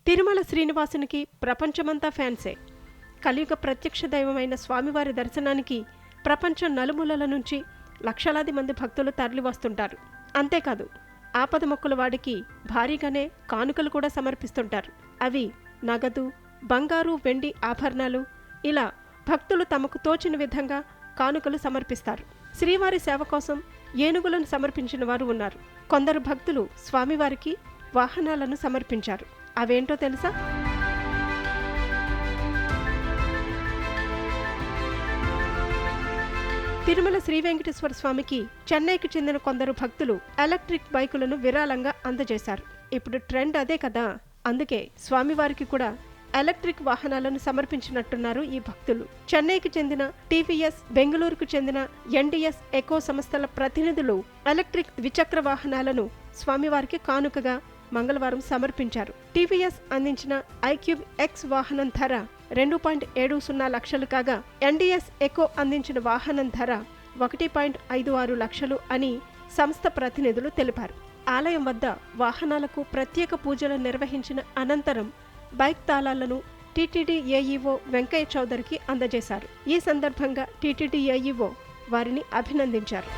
తిరుమల శ్రీనివాసునికి ప్రపంచమంతా ఫ్యాన్సే. కలియుగ ప్రత్యక్ష దైవమైన స్వామివారి దర్శనానికి ప్రపంచం నలుమూలల నుంచి లక్షలాది మంది భక్తులు తరలివస్తుంటారు. అంతేకాదు, ఆపద మొక్కుల వాడికి భారీగానే కానుకలు కూడా సమర్పిస్తుంటారు. అవి నగదు, బంగారు, వెండి ఆభరణాలు, ఇలా భక్తులు తమకు తోచిన విధంగా కానుకలు సమర్పిస్తారు. శ్రీవారి సేవ కోసం ఏనుగులను సమర్పించిన వారు ఉన్నారు. కొందరు భక్తులు స్వామివారికి వాహనాలను సమర్పించారు. అవేంటో తెలుసా? తిరుమల శ్రీ వెంకటేశ్వర స్వామికి చెన్నైకి చెందిన కొందరు భక్తులు ఎలక్ట్రిక్ బైకులను విరాళంగా అందజేశారు. ఇప్పుడు ట్రెండ్ అదే కదా, అందుకే స్వామివారికి కూడా ఎలక్ట్రిక్ వాహనాలను సమర్పించినట్టున్నారు ఈ భక్తులు. చెన్నైకి చెందిన టీవీఎస్, బెంగళూరుకు చెందిన ఎన్డీఎస్ ఎకో సంస్థల ప్రతినిధులు ఎలక్ట్రిక్ ద్విచక్ర వాహనాలను స్వామివారికి కానుకగా మంగళవారం సమర్పించారు. టీవీఎస్ అందించిన ఐక్యూబ్ ఎక్స్ వాహనం ధర 2.70 లక్షలు కాగా, ఎన్డీఎస్ ఎకో అందించిన వాహనం ధర 1.56 లక్షలు అని సంస్థ ప్రతినిధులు తెలిపారు. ఆలయం వద్ద వాహనాలకు ప్రత్యేక పూజలు నిర్వహించిన అనంతరం బైక్ తాళాలను టీటీడీ ఏఈఓ వెంకయ్య చౌదరికి అందజేశారు. ఈ సందర్భంగా టీటీడీ ఏఈఓ వారిని అభినందించారు.